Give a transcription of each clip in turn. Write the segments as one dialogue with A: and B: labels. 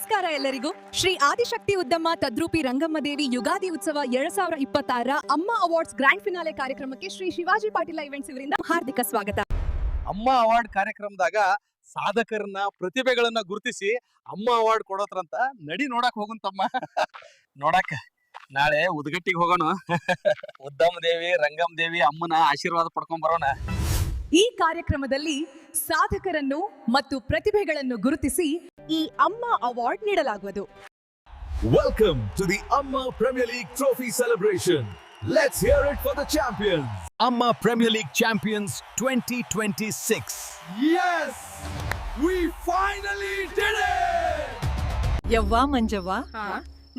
A: ನಮಸ್ಕಾರ ಎಲ್ಲರಿಗೂ. ಶ್ರೀ ಆದಿಶಕ್ತಿ ಉದ್ದಮ್ಮ ತದ್ರೂಪಿ ರಂಗಮ್ಮ ದೇವಿ ಯುಗಾದಿ ಉತ್ಸವ 2026 ಅಮ್ಮ ಅವಾರ್ಡ್ಸ್ ಗ್ರ್ಯಾಂಡ್ ಫಿನಾಲೆ ಕಾರ್ಯಕ್ರಮಕ್ಕೆ ಶ್ರೀ ಶಿವಾಜಿ ಪಾಟೀಲ ಇವೆಂಟ್ಸ್ ಇವರಿಂದ ಹಾರ್ದಿಕ ಸ್ವಾಗತ.
B: ಅಮ್ಮ ಅವಾರ್ಡ್ ಕಾರ್ಯಕ್ರಮದಾಗ ಸಾಧಕರನ್ನ ಪ್ರತಿಭೆಗಳನ್ನ ಗುರುತಿಸಿ ಅಮ್ಮ ಅವಾರ್ಡ್ ಕೊಡೋದ್ರಂತ ನಡಿ ನೋಡಕ್ ಹೋಗುಂತಮ್ಮ. ನೋಡಕ್ ನಾಳೆ ಉದ್ಗಟ್ಟಿಗೆ ಹೋಗೋಣ. ಉದ್ದಮ್ಮ ದೇವಿ ರಂಗಮ್ಮ ದೇವಿ ಅಮ್ಮನ ಆಶೀರ್ವಾದ ಪಡ್ಕೊಂಡ್ ಬರೋಣ.
A: ಈ ಕಾರ್ಯಕ್ರಮದಲ್ಲಿ ಸಾಧಕರನ್ನು ಮತ್ತು ಪ್ರತಿಭೆಗಳನ್ನು ಗುರುತಿಸಿ ಈ ಅಮ್ಮ ಅವಾರ್ಡ್ ನೀಡಲಾಗುವುದು.
C: Welcome to the Amma Premier League Trophy celebration. Let's hear it for the champions. Amma Premier League Champions 2026. Yes! We finally did it!
A: ಯವ್ವಾ ಮಂಜವ್ವ,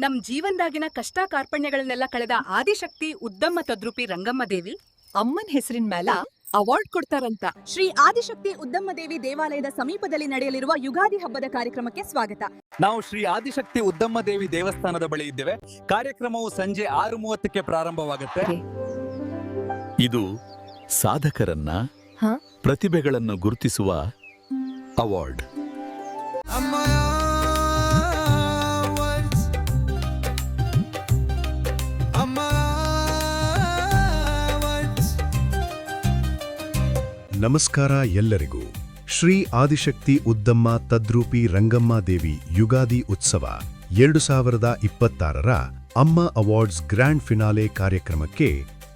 A: ನಮ್ ಜೀವನದಾಗಿನ ಕಷ್ಟ ಕಾರ್ಪಣ್ಯಗಳನ್ನೆಲ್ಲ ಕಳೆದ ಆದಿಶಕ್ತಿ ಉದ್ದಮ್ಮ ತದ್ರೂಪಿ ರಂಗಮ್ಮ ದೇವಿ ಅಮ್ಮನ ಹೆಸರಿನ ಮೇಲೆ ಅವಾರ್ಡ್ ಕೊಡ್ತಾರಂತ. ಶ್ರೀ ಆದಿಶಕ್ತಿ ಉದ್ದಮ್ಮ ದೇವಿ ದೇವಾಲಯದ ಸಮೀಪದಲ್ಲಿ ನಡೆಯಲಿರುವ ಯುಗಾದಿ ಹಬ್ಬದ ಕಾರ್ಯಕ್ರಮಕ್ಕೆ ಸ್ವಾಗತ.
D: ನಾವು ಶ್ರೀ ಆದಿಶಕ್ತಿ ಉದ್ದಮ್ಮ ದೇವಿ ದೇವಸ್ಥಾನದ ಬಳಿ ಇದ್ದೇವೆ. ಕಾರ್ಯಕ್ರಮವು ಸಂಜೆ 6:30ಕ್ಕೆ ಪ್ರಾರಂಭವಾಗುತ್ತೆ.
E: ಇದು ಸಾಧಕರನ್ನ ಪ್ರತಿಭೆಗಳನ್ನು ಗುರುತಿಸುವ ಅವಾರ್ಡ್.
F: ನಮಸ್ಕಾರ ಎಲ್ಲರಿಗೂ. ಶ್ರೀ ಆದಿಶಕ್ತಿ ಉದ್ದಮ್ಮ ತದ್ರೂಪಿ ರಂಗಮ್ಮ ದೇವಿ ಯುಗಾದಿ ಉತ್ಸವ 2026 ಅಮ್ಮ ಅವಾರ್ಡ್ಸ್ ಗ್ರ್ಯಾಂಡ್ ಫಿನಾಲೆ ಕಾರ್ಯಕ್ರಮಕ್ಕೆ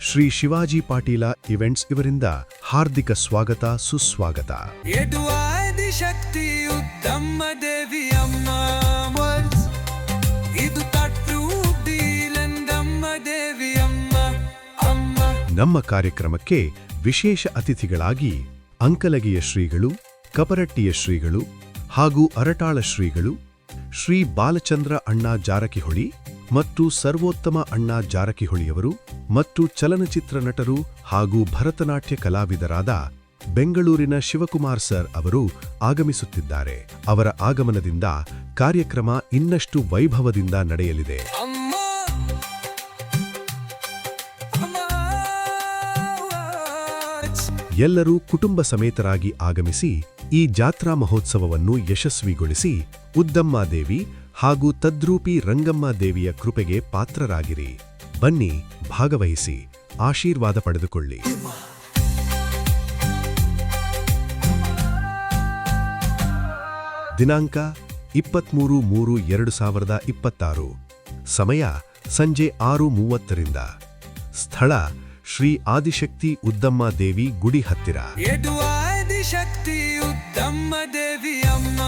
F: ಶ್ರೀ ಶಿವಾಜಿ ಪಾಟೀಲ ಇವೆಂಟ್ಸ್ ಇವರಿಂದ ಹಾರ್ದಿಕ ಸ್ವಾಗತ ಸುಸ್ವಾಗತ.
G: ಆದಿಶಕ್ತಿ ಉದ್ದಮ್ಮ ದೇವಿ ಅಮ್ಮ ಇದು ತದ್ರೂಪಿ ರಂಗಮ್ಮ ದೇವಿ ಅಮ್ಮ.
F: ನಮ್ಮ ಕಾರ್ಯಕ್ರಮಕ್ಕೆ ವಿಶೇಷ ಅತಿಥಿಗಳಾಗಿ ಅಂಕಲಗಿಯ ಶ್ರೀಗಳು, ಕಪರಟ್ಟಿಯ ಶ್ರೀಗಳು ಹಾಗೂ ಅರಟಾಳ ಶ್ರೀಗಳು, ಶ್ರೀ ಬಾಲಚಂದ್ರ ಅಣ್ಣ ಜಾರಕಿಹೊಳಿ ಮತ್ತು ಸರ್ವೋತ್ತಮ ಅಣ್ಣ ಜಾರಕಿಹೊಳಿಯವರು ಮತ್ತು ಚಲನಚಿತ್ರ ನಟರು ಹಾಗೂ ಭರತನಾಟ್ಯ ಕಲಾವಿದರಾದ ಬೆಂಗಳೂರಿನ ಶಿವಕುಮಾರ್ ಸರ್ ಅವರು ಆಗಮಿಸುತ್ತಿದ್ದಾರೆ. ಅವರ ಆಗಮನದಿಂದ ಕಾರ್ಯಕ್ರಮ ಇನ್ನಷ್ಟು ವೈಭವದಿಂದ ನಡೆಯಲಿದೆ. ಎಲ್ಲರೂ ಕುಟುಂಬ ಸಮೇತರಾಗಿ ಆಗಮಿಸಿ ಈ ಜಾತ್ರಾ ಮಹೋತ್ಸವವನ್ನು ಯಶಸ್ವಿಗೊಳಿಸಿ ಉದ್ದಮ್ಮ ದೇವಿ ಹಾಗೂ ತದ್ರೂಪಿ ರಂಗಮ್ಮ ದೇವಿಯ ಕೃಪೆಗೆ ಪಾತ್ರರಾಗಿರಿ. ಬನ್ನಿ, ಭಾಗವಹಿಸಿ, ಆಶೀರ್ವಾದ ಪಡೆದುಕೊಳ್ಳಿ. ದಿನಾಂಕ 23/3/2026. ಸಮಯ ಸಂಜೆ 6:30ರಿಂದ. ಸ್ಥಳ ಶ್ರೀ ಆದಿಶಕ್ತಿ ಉದ್ದಮ್ಮ ದೇವಿ ಗುಡಿ ಹತ್ತಿರ.
G: ಆದಿಶಕ್ತಿ ಉದ್ದಮ್ಮ ದೇವಿ ಅಮ್ಮ